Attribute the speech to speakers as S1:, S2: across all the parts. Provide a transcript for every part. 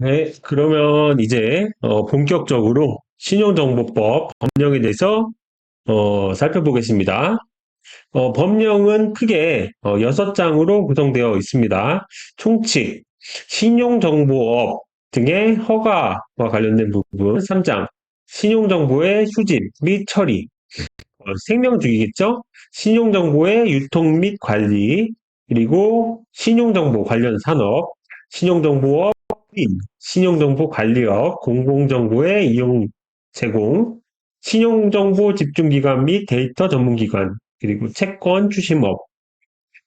S1: 네, 그러면 이제 본격적으로 신용정보법 법령에 대해서 살펴보겠습니다. 법령은 크게 6장으로 구성되어 있습니다. 총칙, 신용정보업 등의 허가와 관련된 부분 3장, 신용정보의 수집 및 처리, 생명주기겠죠? 신용정보의 유통 및 관리, 그리고 신용정보 관련 산업, 신용정보업, 신용정보관리업, 공공정보의 이용 제공, 신용정보 집중기관 및 데이터 전문기관, 그리고 채권 추심업,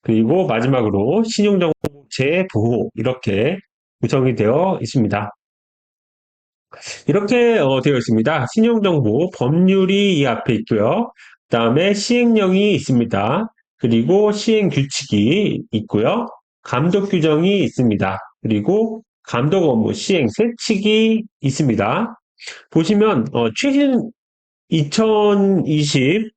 S1: 그리고 마지막으로 신용정보 재보호, 이렇게 구성이 되어 있습니다. 이렇게 되어 있습니다. 신용정보 법률이 이 앞에 있고요. 그 다음에 시행령이 있습니다. 그리고 시행규칙이 있고요. 감독 규정이 있습니다. 그리고 감독 업무 시행 세칙이 있습니다. 보시면 최신 2020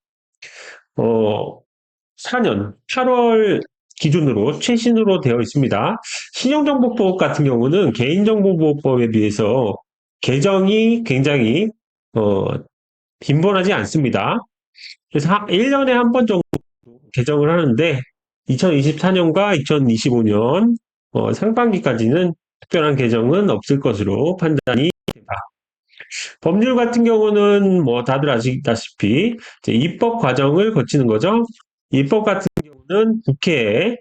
S1: 4년 8월 기준으로 최신으로 되어 있습니다. 신용정보법 같은 경우는 개인정보보호법에 비해서 개정이 굉장히 어, 빈번하지 않습니다. 그래서 1년에 한 번 정도 개정을 하는데 2024년과 2025년 상반기까지는 특별한 개정은 없을 것으로 판단이 됩니다. 법률 같은 경우는 뭐 다들 아시다시피 이제 입법 과정을 거치는 거죠. 입법 같은 경우는 국회에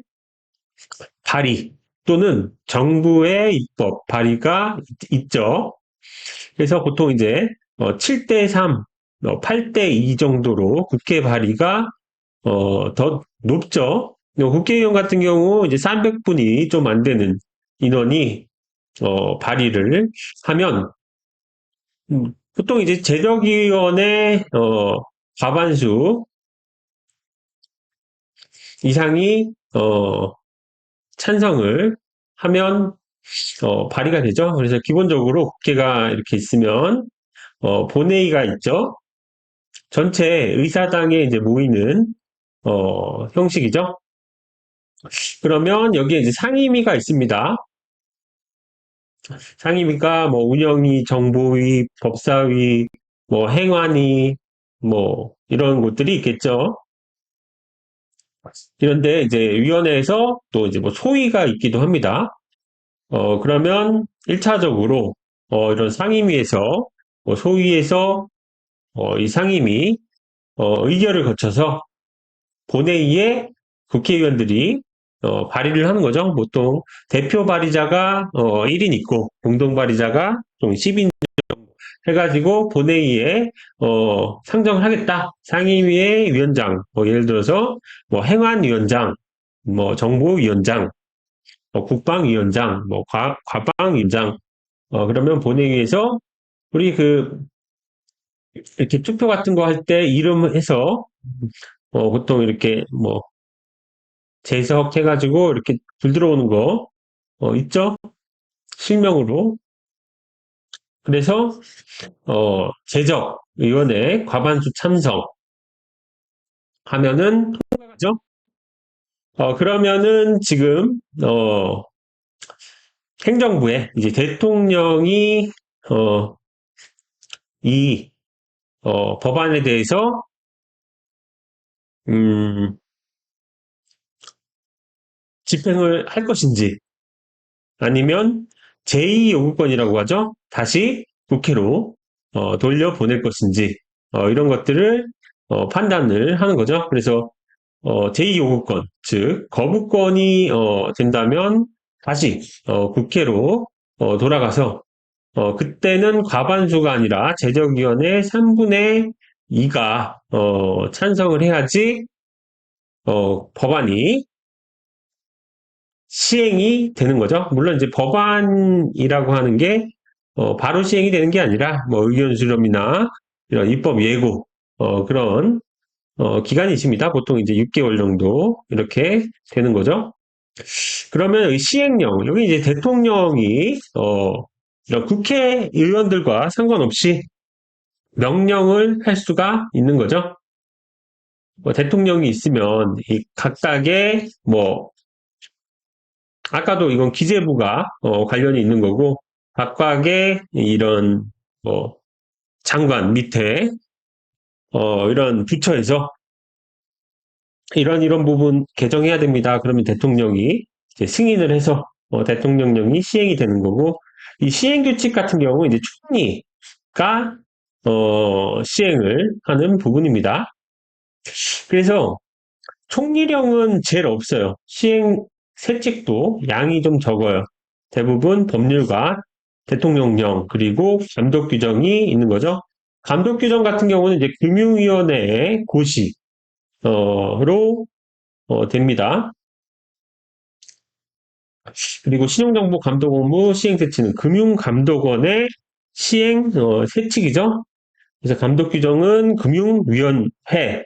S1: 발의 또는 정부의 입법 발의가 있죠. 그래서 보통 이제 7대 3, 8대 2 정도로 국회 발의가 더 높죠. 국회의원 같은 경우 이제 300분이 좀 안 되는 인원이 발의를 하면 보통 이제 제적위원회 과반수 이상이 찬성을 하면 발의가 되죠. 그래서 기본적으로 국회가 이렇게 있으면 본회의가 있죠. 전체 의사당에 이제 모이는 형식이죠. 그러면 여기에 이제 상임위가 있습니다. 상임위가 뭐 운영위, 정보위, 법사위, 뭐 행안위, 뭐 이런 곳들이 있겠죠. 이런데 이제 위원회에서 또 이제 뭐 소위가 있기도 합니다. 그러면 1차적으로 이런 상임위에서 소위에서 이 상임위 의결을 거쳐서 본회의에 국회의원들이 발의를 하는 거죠. 보통 대표 발의자가 1인 있고 공동 발의자가 좀 10인 해가지고 본회의에 상정을 하겠다. 상임위의 위원장, 뭐 예를 들어서 뭐 행안위원장, 뭐 정보위원장, 국방위원장, 뭐 과방위원장, 그러면 본회의에서 우리 이렇게 투표 같은 거 할 때 이름 해서 보통 이렇게 뭐 재석해가지고 이렇게 불 들어오는 거 있죠? 실명으로. 그래서 재적위원회 과반수 참석하면은 통과가죠. 그러면은 지금 행정부에 이제 대통령이 이 법안에 대해서 음, 집행을 할 것인지 아니면 제2요구권이라고 하죠. 다시 국회로 돌려보낼 것인지 이런 것들을 판단을 하는 거죠. 그래서 제2요구권, 즉 거부권이 된다면 다시 국회로 돌아가서 그때는 과반수가 아니라 제적위원회 3분의 2가 찬성을 해야지 법안이 시행이 되는 거죠. 물론 이제 법안이라고 하는 게 바로 시행이 되는 게 아니라 뭐 의견 수렴이나 이런 입법 예고 그런 기간이 있습니다. 보통 이제 6개월 정도 이렇게 되는 거죠. 그러면 이 시행령 여기 이제 대통령이 이런 국회의원들과 상관없이 명령을 할 수가 있는 거죠. 뭐 대통령이 있으면 이 각각의 뭐 아까도 이건 기재부가 관련이 있는 거고 각각의 이런 뭐 장관 밑에 이런 부처에서 이런 부분 개정해야 됩니다. 그러면 대통령이 이제 승인을 해서 대통령령이 시행이 되는 거고 이 시행규칙 같은 경우 이제 총리가 시행을 하는 부분입니다. 그래서 총리령은 제일 없어요. 시행 세칙도 양이 좀 적어요. 대부분 법률과 대통령령 그리고 감독 규정이 있는 거죠. 감독 규정 같은 경우는 이제 금융위원회의 고시로 됩니다. 그리고 신용정보감독 업무 시행세칙은 금융감독원의 시행 세칙이죠. 그래서 감독 규정은 금융위원회,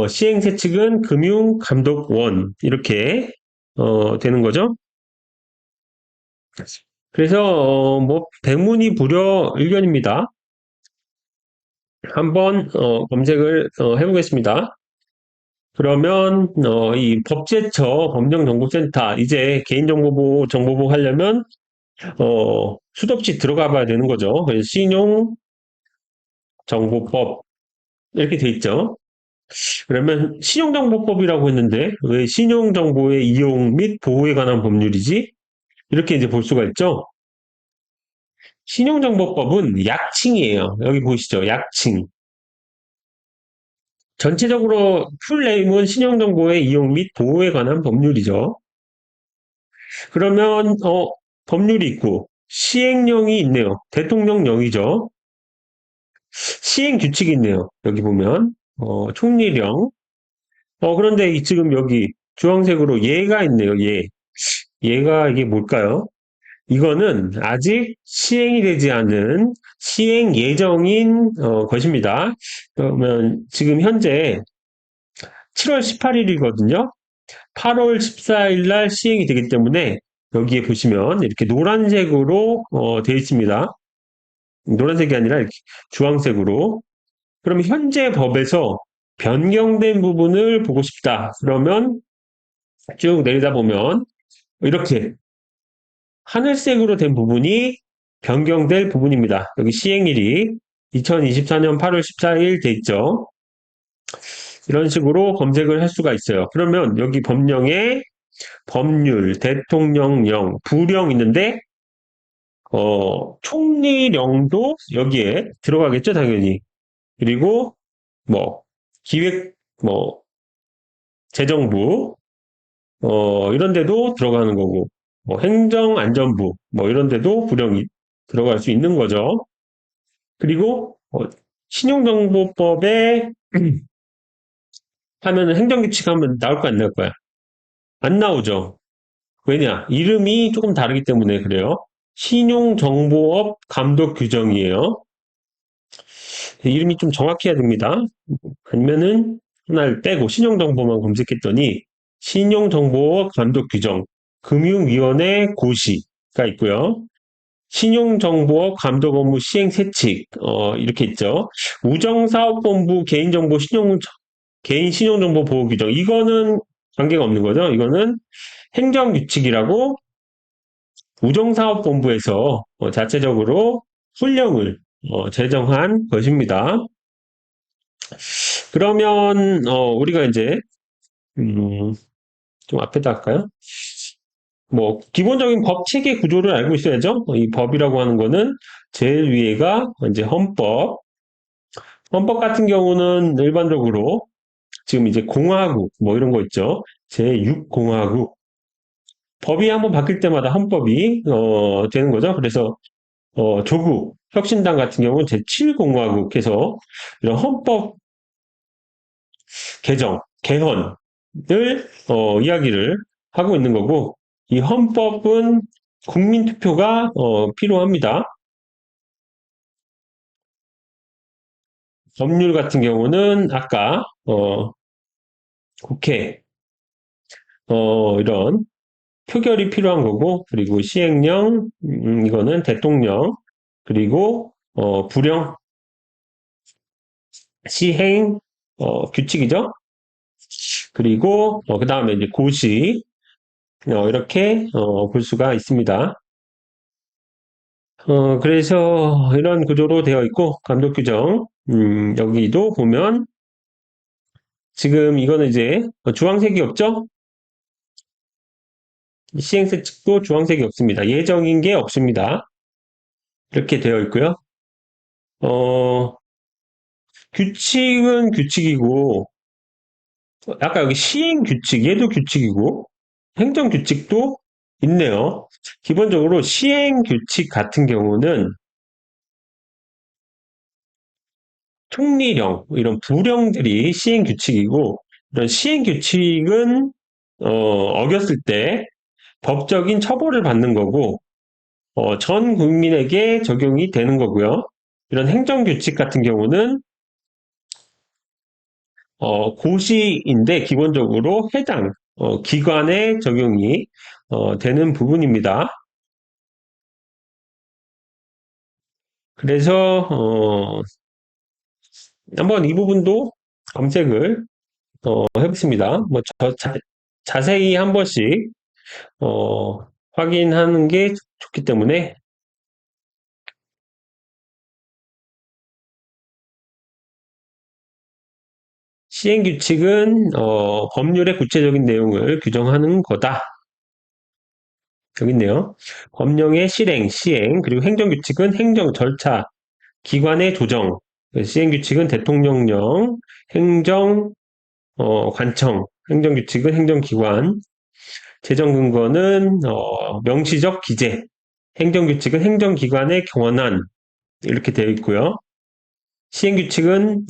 S1: 시행세칙은 금융감독원 이렇게 되는 거죠. 그래서 뭐 백문이 불여 일견입니다. 한번 검색을 해보겠습니다. 그러면 이 법제처 법령정보센터 이제 개인정보 정보보호 하려면 수도 없이 들어가 봐야 되는 거죠. 그래서 신용정보법 이렇게 돼 있죠. 그러면 신용정보법이라고 했는데 왜 신용정보의 이용 및 보호에 관한 법률이지? 이렇게 이제 볼 수가 있죠. 신용정보법은 약칭이에요. 여기 보시죠. 약칭. 전체적으로 풀네임은 신용정보의 이용 및 보호에 관한 법률이죠. 그러면 법률이 있고 시행령이 있네요. 대통령령이죠. 시행규칙이 있네요. 여기 보면 총리령. 그런데 지금 여기 주황색으로 예가 있네요. 예. 얘가 이게 뭘까요? 이거는 아직 시행이 되지 않은 시행 예정인 것입니다. 그러면 지금 현재 7월 18일이거든요. 8월 14일 날 시행이 되기 때문에 여기에 보시면 이렇게 노란색으로 되어 있습니다. 노란색이 아니라 이렇게 주황색으로. 그럼 현재 법에서 변경된 부분을 보고 싶다. 그러면 쭉 내리다 보면 이렇게 하늘색으로 된 부분이 변경될 부분입니다. 여기 시행일이 2024년 8월 14일 돼 있죠. 이런 식으로 검색을 할 수가 있어요. 그러면 여기 법령에 법률, 대통령령, 부령 있는데 총리령도 여기에 들어가겠죠, 당연히. 그리고 뭐 기획, 뭐 재정부 이런 데도 들어가는 거고, 뭐 행정안전부 뭐 이런 데도 부령이 들어갈 수 있는 거죠. 그리고 신용정보법에 하면은 행정규칙 하면 나올 거 안 나올 거야? 안 나오죠. 왜냐? 이름이 조금 다르기 때문에 그래요. 신용정보업 감독 규정이에요. 이름이 좀 정확해야 됩니다. 아니면은 하나를 빼고 신용정보만 검색했더니 신용정보업 감독 규정, 금융위원회 고시가 있고요. 신용정보업 감독 업무 시행 세칙, 이렇게 있죠. 우정사업본부 개인 신용정보 보호 규정. 이거는 관계가 없는 거죠. 이거는 행정규칙이라고 우정사업본부에서 자체적으로 훈령을 제정한 것입니다. 그러면 우리가 이제 음, 좀 앞에다 할까요? 뭐 기본적인 법 체계 구조를 알고 있어야죠. 이 법이라고 하는 거는 제일 위에가 이제 헌법. 헌법 같은 경우는 일반적으로 지금 이제 공화국 뭐 이런 거 있죠. 제6공화국. 법이 한번 바뀔 때마다 헌법이 되는 거죠. 그래서 조국 혁신당 같은 경우는 제7공화국 해서 이런 헌법 개정, 개헌을 이야기를 하고 있는 거고 이 헌법은 국민 투표가 필요합니다. 법률 같은 경우는 아까 국회 이런 표결이 필요한 거고 그리고 시행령 이거는 대통령 그리고 부령 시행 규칙이죠. 그리고 그 다음에 이제 고시 이렇게 볼 수가 있습니다. 그래서 이런 구조로 되어 있고, 감독 규정, 여기도 보면, 지금 이거는 이제 주황색이 없죠? 시행세 측도 주황색이 없습니다. 예정인 게 없습니다. 이렇게 되어 있고요. 어, 규칙은 규칙이고, 아까 여기 시행 규칙, 얘도 규칙이고, 행정 규칙도 있네요. 기본적으로 시행 규칙 같은 경우는 총리령, 이런 부령들이 시행 규칙이고, 이런 시행 규칙은, 어겼을 때 법적인 처벌을 받는 거고, 전 국민에게 적용이 되는 거고요. 이런 행정 규칙 같은 경우는 고시인데 기본적으로 해당 기관에 적용이 되는 부분입니다. 그래서 한번 이 부분도 검색을 해보겠습니다. 뭐 자세히 한 번씩 어, 확인하는 게 좋기 때문에 시행규칙은 법률의 구체적인 내용을 규정하는 거다. 여기 있네요. 법령의 실행, 시행, 그리고 행정규칙은 행정 절차, 기관의 조정, 시행규칙은 대통령령, 행정, 관청, 행정규칙은 행정기관, 재정근거는 명시적 기재, 행정규칙은 행정기관의 권한, 이렇게 되어 있고요. 시행규칙은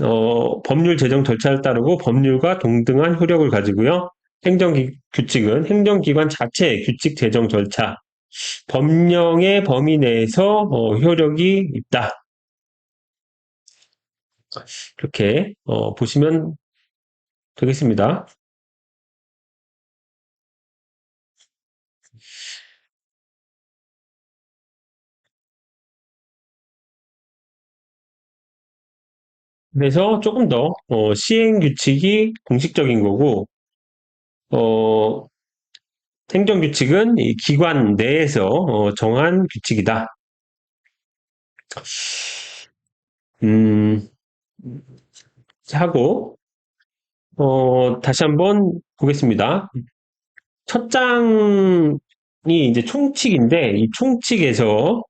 S1: 법률 제정 절차를 따르고 법률과 동등한 효력을 가지고요. 행정규칙은 행정기관 자체의 규칙 제정 절차, 법령의 범위 내에서 효력이 있다. 이렇게 보시면 되겠습니다. 그래서 조금 더 시행규칙이 공식적인 거고 어, 행정규칙은 이 기관 내에서 정한 규칙이다. 음, 하고 다시 한번 보겠습니다. 첫 장이 이제 총칙인데 이 총칙에서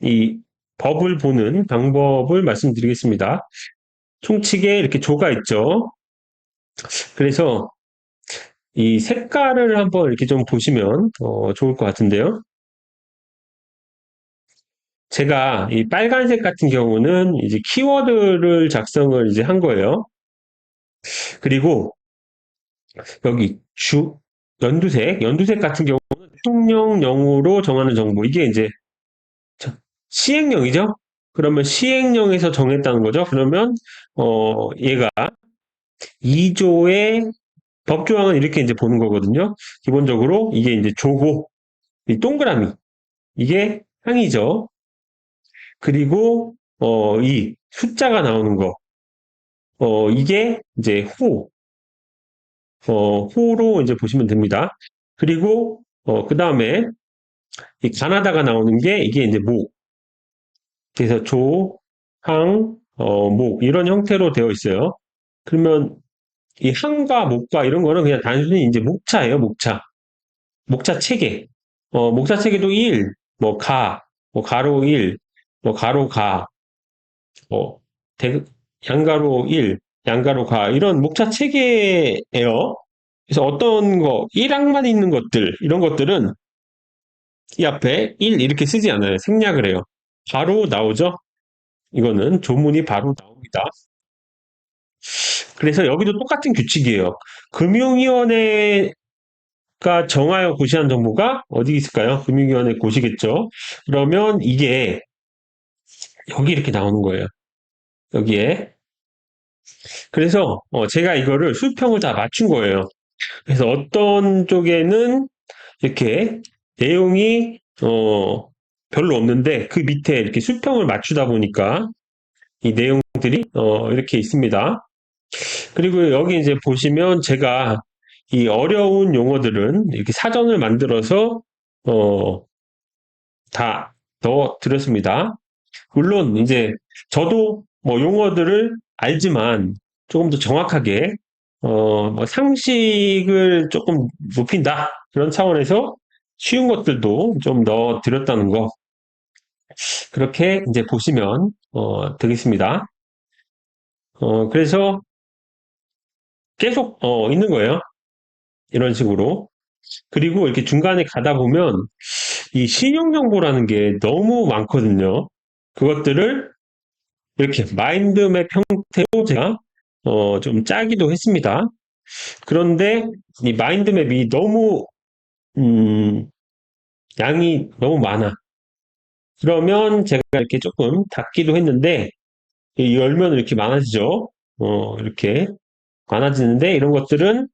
S1: 이 법을 보는 방법을 말씀드리겠습니다. 총칙에 이렇게 조가 있죠. 그래서 이 색깔을 한번 이렇게 좀 보시면 좋을 것 같은데요. 제가 이 빨간색 같은 경우는 이제 키워드를 작성을 이제 한 거예요. 그리고 여기 연두색 같은 경우는 대통령령으로 정하는 정보. 이게 이제 시행령이죠? 그러면 시행령에서 정했다는 거죠. 그러면 얘가 2조의 법조항은 이렇게 이제 보는 거거든요. 기본적으로 이게 이제 조고, 이 동그라미, 이게 항이죠. 그리고 이 숫자가 나오는 거, 이게 이제 호로 이제 보시면 됩니다. 그리고 그 다음에 이 가나다가 나오는 게 이게 이제 목, 그래서 조, 항, 목 이런 형태로 되어 있어요. 그러면 이 항과 목과 이런 거는 그냥 단순히 이제 목차예요, 목차. 목차 체계. 목차 체계도 1, 뭐 뭐 가로 1, 뭐 가로 가, 뭐 양가로 1, 양가로 가 이런 목차 체계예요. 그래서 어떤 거 1항만 있는 것들 이런 것들은 이 앞에 1 이렇게 쓰지 않아요. 생략을 해요. 바로 나오죠. 이거는 조문이 바로 나옵니다. 그래서 여기도 똑같은 규칙이에요. 금융위원회가 정하여 고시한 정보가 어디 있을까요? 금융위원회 고시겠죠. 그러면 이게 여기 이렇게 나오는 거예요. 여기에. 그래서 제가 이거를 수평을 다 맞춘 거예요. 그래서 어떤 쪽에는 이렇게 내용이 별로 없는데 그 밑에 이렇게 수평을 맞추다 보니까 이 내용들이 이렇게 있습니다. 그리고 여기 이제 보시면 제가 이 어려운 용어들은 이렇게 사전을 만들어서 어, 다 넣어드렸습니다. 물론 이제 저도 뭐 용어들을 알지만 조금 더 정확하게 뭐 상식을 조금 높인다 그런 차원에서 쉬운 것들도 좀 넣어드렸다는 거 그렇게 이제 보시면 되겠습니다. 그래서 계속 있는 거예요. 이런 식으로. 그리고 이렇게 중간에 가다 보면 이 신용 정보라는 게 너무 많거든요. 그것들을 이렇게 마인드맵 형태로 제가 좀 짜기도 했습니다. 그런데 이 마인드맵이 너무 음, 양이 너무 많아. 그러면 제가 이렇게 조금 닫기도 했는데 열면 이렇게 많아지죠. 이렇게 많아지는데 이런 것들은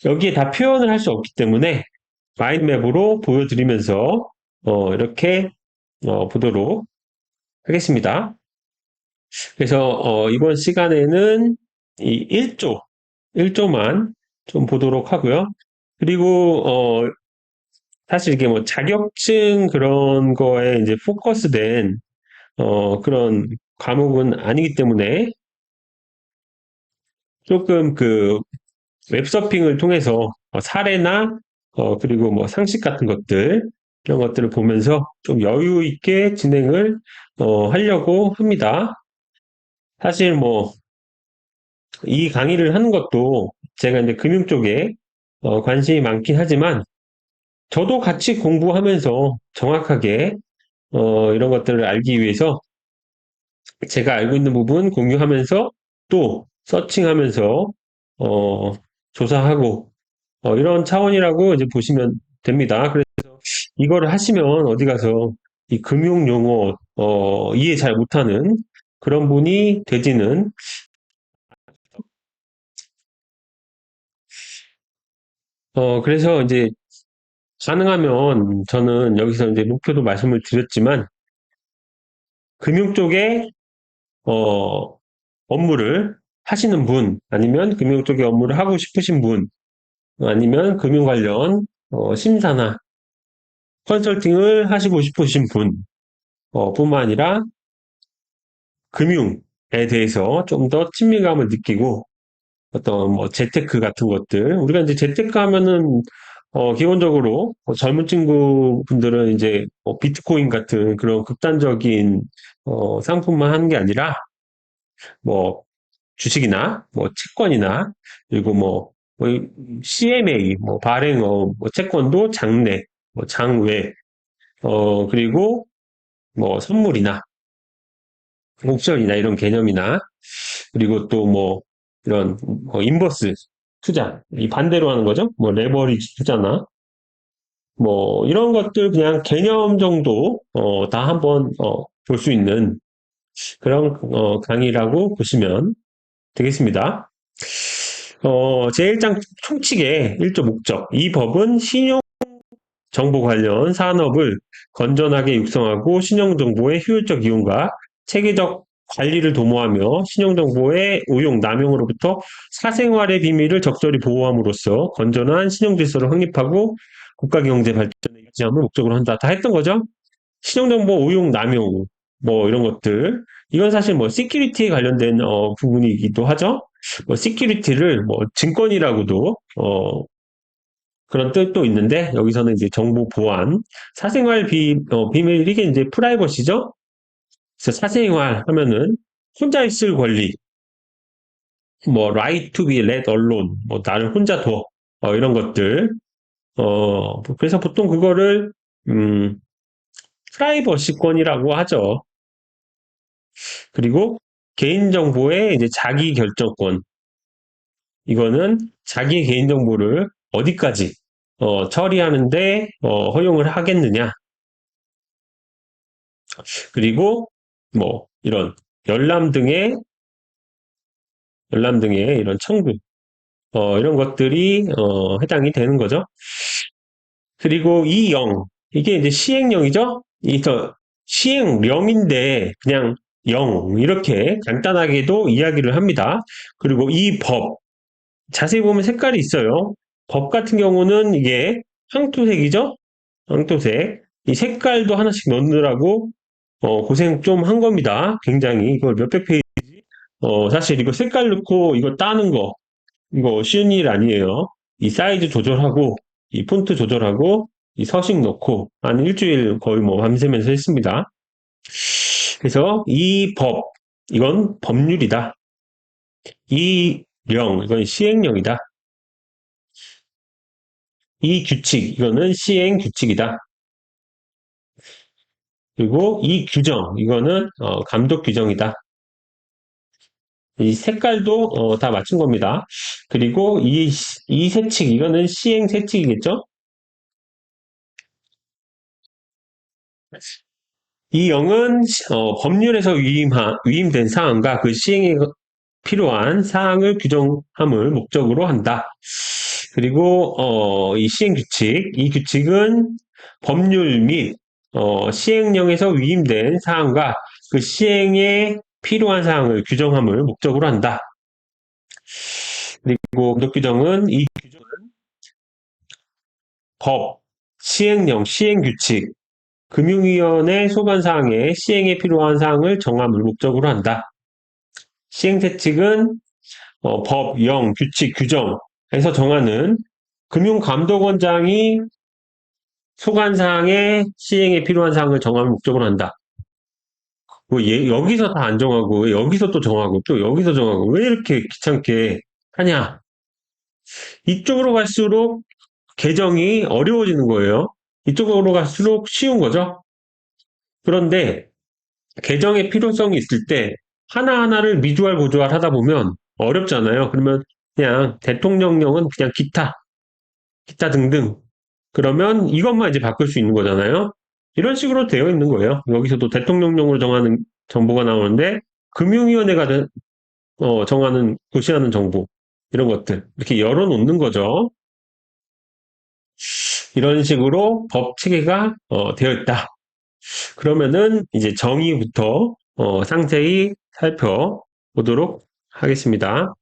S1: 여기에 다 표현을 할 수 없기 때문에 마인드맵으로 보여드리면서 이렇게 보도록 하겠습니다. 그래서 이번 시간에는 이 1조만 좀 보도록 하고요. 그리고 사실 이게 뭐 자격증 그런 거에 이제 포커스된 그런 과목은 아니기 때문에 조금 그 웹서핑을 통해서 사례나 그리고 뭐 상식 같은 것들 이런 것들을 보면서 좀 여유 있게 진행을 하려고 합니다. 사실 뭐 이 강의를 하는 것도 제가 이제 금융 쪽에 관심이 많긴 하지만 저도 같이 공부하면서 정확하게 이런 것들을 알기 위해서 제가 알고 있는 부분 공유하면서 또 서칭하면서 어, 조사하고 이런 차원이라고 이제 보시면 됩니다. 그래서 이거를 하시면 어디 가서 이 금융 용어 이해 잘 못하는 그런 분이 되지는 그래서 이제 가능하면 저는 여기서 이제 목표도 말씀을 드렸지만 금융 쪽에 어, 업무를 하시는 분 아니면 금융 쪽에 업무를 하고 싶으신 분 아니면 금융 관련 심사나 컨설팅을 하시고 싶으신 분 뿐만 아니라 금융에 대해서 좀 더 친밀감을 느끼고 어떤 뭐 재테크 같은 것들 우리가 이제 재테크 하면은 기본적으로 젊은 친구 분들은 이제 비트코인 같은 그런 극단적인 상품만 하는 게 아니라 뭐 주식이나 뭐 채권이나 그리고 뭐 CMA 뭐 발행어 뭐 채권도 장내 뭐 장외 그리고 뭐 선물이나 옵션이나 이런 개념이나 그리고 또 뭐 이런 인버스 투자 이 반대로 하는 거죠. 뭐 레버리지 투자나 뭐 이런 것들 그냥 개념 정도 다 한번 볼 수 있는 그런 강의라고 보시면 되겠습니다. 제1장 총칙의 1조 목적. 이 법은 신용 정보 관련 산업을 건전하게 육성하고 신용정보의 효율적 이용과 체계적 관리를 도모하며 신용정보의 오용, 남용으로부터 사생활의 비밀을 적절히 보호함으로써 건전한 신용질서를 확립하고 국가경제 발전에 유지함을 목적으로 한다. 다 했던 거죠? 신용정보 오용, 남용, 뭐 이런 것들. 이건 사실 뭐 시큐리티에 관련된 부분이기도 하죠. 뭐 시큐리티를 뭐 증권이라고도 그런 뜻도 있는데 여기서는 이제 정보 보안, 사생활 비밀 이게 이제 프라이버시죠. 그래서 사생활 하면은 혼자 있을 권리, 뭐 right to be let alone, 뭐 나를 혼자 둬, 이런 것들. 그래서 보통 그거를 프라이버시권이라고 하죠. 그리고 개인정보의 이제 자기 결정권. 이거는 자기의 개인정보를 어디까지 처리하는데 허용을 하겠느냐. 그리고 뭐 이런 열람 등의 이런 청구 이런 것들이 해당이 되는 거죠. 그리고 이 영 이게 이제 시행령이죠. 이저 시행령인데 그냥 영 이렇게 간단하게도 이야기를 합니다. 그리고 이 법 자세히 보면 색깔이 있어요. 법 같은 경우는 이게 황토색이죠. 황토색 이 색깔도 하나씩 넣느라고 고생 좀 한 겁니다. 굉장히 이걸 몇백 페이지. 사실 이거 색깔 넣고 이거 따는 거 이거 쉬운 일 아니에요. 이 사이즈 조절하고 이 폰트 조절하고 이 서식 넣고 한 일주일 거의 뭐 밤새면서 했습니다. 그래서 이 법 이건 법률이다. 이 령 이건 시행령이다. 이 규칙 이거는 시행 규칙이다. 그리고 이 규정 이거는 감독 규정이다. 이 색깔도 다 맞춘 겁니다. 그리고 이 세칙 이거는 시행 세칙이겠죠? 이 영은 법률에서 위임된 사항과 그 시행에 필요한 사항을 규정함을 목적으로 한다. 그리고 이 시행 규칙, 이 규칙은 법률 및 시행령에서 위임된 사항과 그 시행에 필요한 사항을 규정함을 목적으로 한다. 그리고 감독 규정은 이 규정은 법, 시행령, 시행규칙, 금융위원회 소관사항의 시행에 필요한 사항을 정함을 목적으로 한다. 시행세칙은 법, 령, 규칙, 규정에서 정하는 금융감독원장이 소관사항의 시행에 필요한 사항을 정함을 목적으로 한다. 뭐 여기서 다 안 정하고 여기서 또 정하고 또 여기서 정하고 왜 이렇게 귀찮게 하냐. 이쪽으로 갈수록 개정이 어려워지는 거예요. 이쪽으로 갈수록 쉬운 거죠. 그런데 개정의 필요성이 있을 때 하나하나를 미주알 고주알 하다 보면 어렵잖아요. 그러면 그냥 대통령령은 그냥 기타 등등. 그러면 이것만 이제 바꿀 수 있는 거잖아요. 이런 식으로 되어 있는 거예요. 여기서도 대통령령으로 정하는 정보가 나오는데 금융위원회가 정하는 고시하는 정보 이런 것들 이렇게 열어놓는 거죠. 이런 식으로 법 체계가 되어 있다. 그러면은 이제 정의부터 상세히 살펴보도록 하겠습니다.